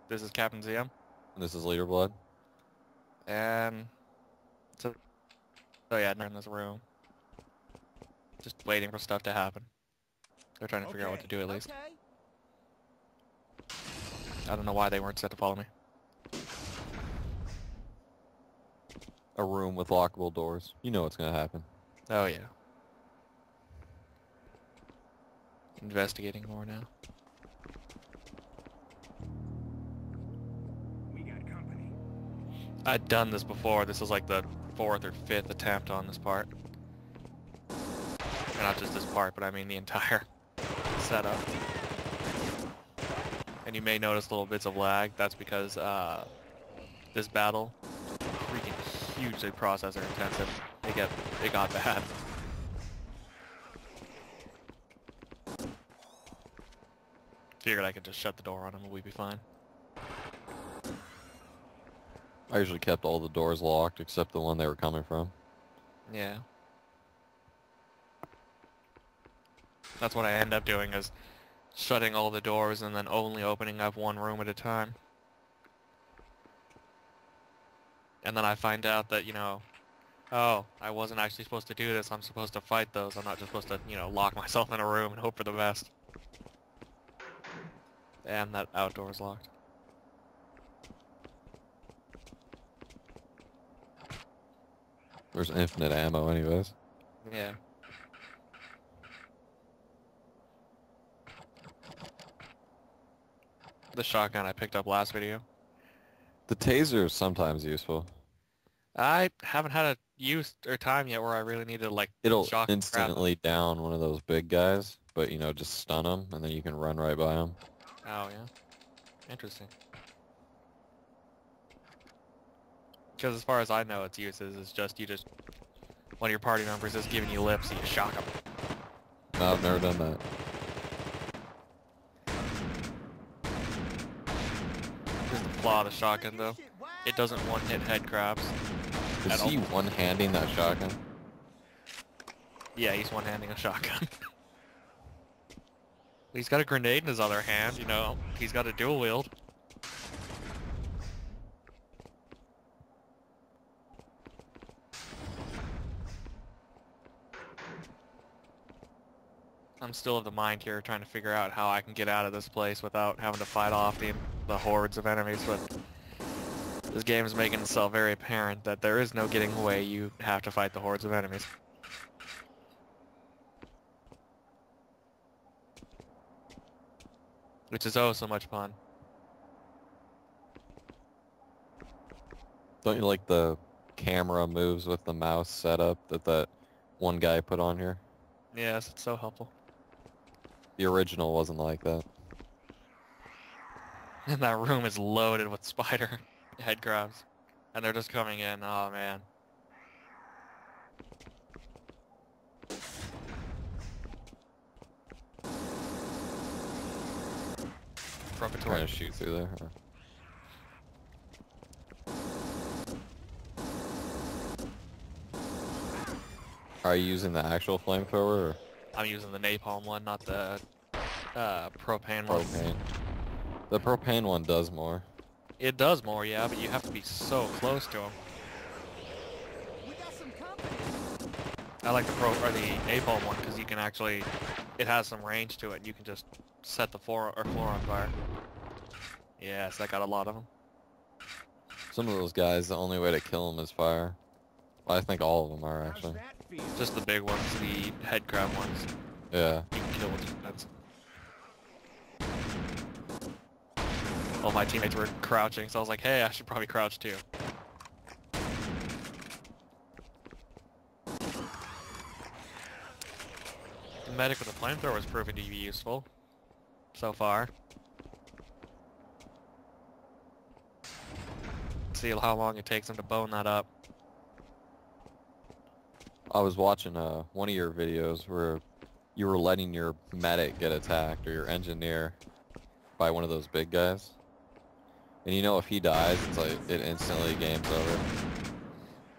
This is Captain ZM, This is LeaderBlood. and so yeah, they're in this room, just waiting for stuff to happen. They're trying to figure out what to do at least. I don't know why they weren't set to follow me. A room with lockable doors. You know what's gonna happen. Oh yeah. Investigating more now. We got company. I'd done this before. This was like the 4th or 5th attempt on this part. And not just this part, but I mean the entire setup. And you may notice little bits of lag. That's because this battle freaking hugely processor intensive. It got bad. Figured I could just shut the door on him and we'd be fine. I usually kept all the doors locked except the one they were coming from. Yeah. That's what I end up doing, is shutting all the doors and then only opening up one room at a time. And then I find out that, you know, oh, I wasn't actually supposed to do this. I'm supposed to fight those. I'm not just supposed to, you know, lock myself in a room and hope for the best. And that outdoor is locked. There's infinite ammo anyways. Yeah. The shotgun I picked up last video. The taser is sometimes useful. I haven't had a use or time yet where I really needed like It'll shotgun grab. instantly down one of those big guys, but you know, just stun them and then you can run right by them. Oh yeah. Interesting. Because as far as I know, its uses is just one of your party members is giving you lips, so you shock them. No, I've never done that. Here's the flaw of the shotgun though. It doesn't one-hit head crabs. Is he one-handing that shotgun? Yeah, he's one-handing a shotgun. He's got a grenade in his other hand, you know. He's got a dual wield. I'm still of the mind here trying to figure out how I can get out of this place without having to fight off the hordes of enemies, but this game is making itself very apparent that there is no getting away. You have to fight the hordes of enemies. Which is oh so much fun. Don't you like the camera moves with the mouse setup that one guy put on here? Yes, it's so helpful. The original wasn't like that. And that room is loaded with spider head crabs. And they're just coming in, oh man. Trying to shoot through there. Are you using the actual flamethrower or? I'm using the napalm one, not the propane one. Propane. The propane one does more. It does more, yeah, but you have to be so close to him. We got some company. I like the napalm one because you can actually, it has some range to it. You can just set the floor on fire. Yes, I got a lot of them. Some of those guys, the only way to kill them is fire. Well, I think all of them are How's actually. that feel? Just the big ones, the head crab ones. Yeah. You can kill with defense. All my teammates were crouching, so I was like, hey, I should probably crouch too. The medic with the flamethrower is proving to be useful so far. See how long it takes him to bone that up. I was watching one of your videos where you were letting your medic get attacked, or your engineer, by one of those big guys. And you know, if he dies, it's like it instantly game's over.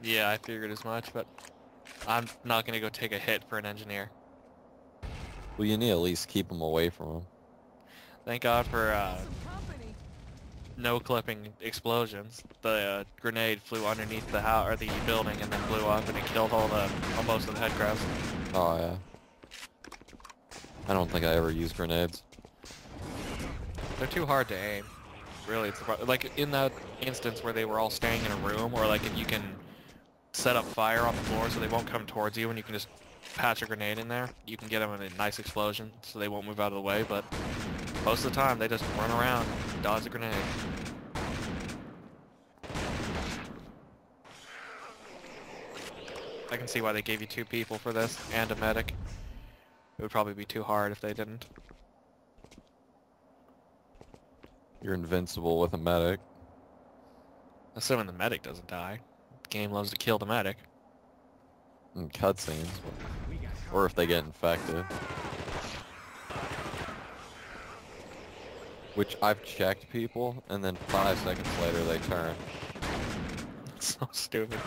Yeah, I figured as much, but I'm not gonna go take a hit for an engineer. Well, you need to at least keep him away from him. Thank God for no clipping explosions. The grenade flew underneath the house or the building and then blew up, and it killed most of the head crabs. Oh yeah. I don't think I ever used grenades. They're too hard to aim. Really, it's like in that instance where they were all staying in a room, or like if you can set up fire on the floor so they won't come towards you, and you can just patch a grenade in there, you can get them in a nice explosion so they won't move out of the way. But most of the time, they just run around, dodge a grenade. I can see why they gave you 2 people for this and a medic. It would probably be too hard if they didn't. You're invincible with a medic. Assuming the medic doesn't die. The game loves to kill the medic. In cutscenes. Or if they get infected. Which I've checked people, and then 5 seconds later they turn. It's so stupid.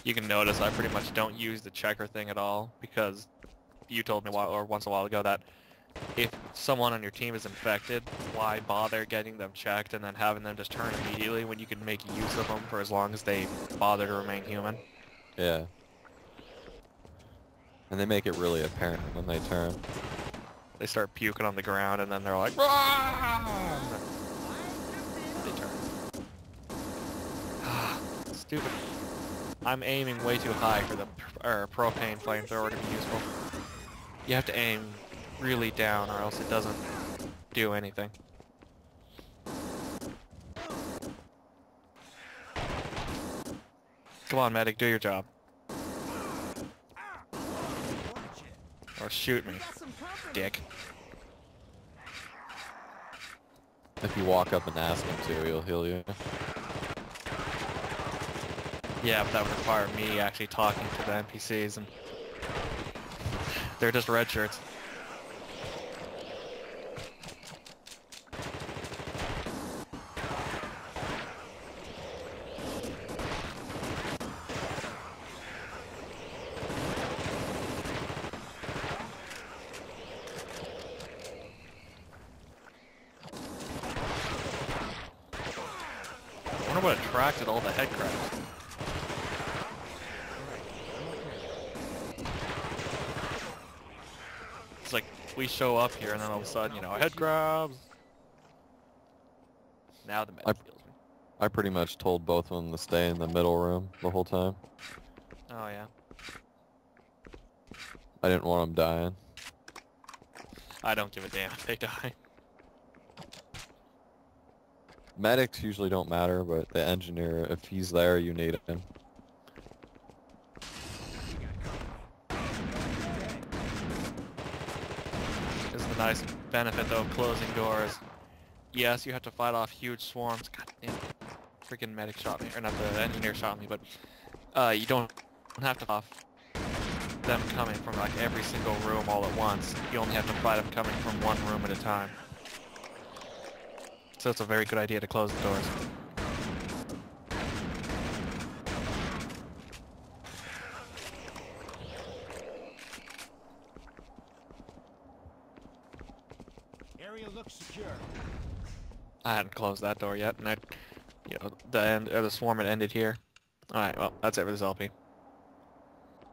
You can notice I pretty much don't use the checker thing at all, because you told me once a while ago that if someone on your team is infected, why bother getting them checked and then having them just turn immediately when you can make use of them for as long as they bother to remain human? Yeah. And they make it really apparent when they turn. They start puking on the ground and then they're like, "Rah!" They turn. Stupid. I'm aiming way too high for the propane flamethrower to be useful. You have to aim really down or else it doesn't do anything. Come on, medic, do your job. Or shoot me, dick. If you walk up and ask him to, he'll heal you. Yeah, but that would require me actually talking to the NPCs, and they're just red shirts. I wonder what attracted all the head crabs. It's like we show up here and then all of a sudden, you know, head crabs. Now the medic feels me. I pretty much told both of them to stay in the middle room the whole time. Oh yeah. I didn't want them dying. I don't give a damn if they die. Medics usually don't matter, but the engineer, if he's there, you need him. This is the nice benefit though of closing doors. Yes, you have to fight off huge swarms. God damn, freaking medic shot me, or not the engineer shot me, but you don't have to off them coming from like every single room all at once. You only have to fight them coming from one room at a time. So it's a very good idea to close the doors. Area looks secure. I hadn't closed that door yet, and the swarm had ended here. All right, well, that's it for this LP.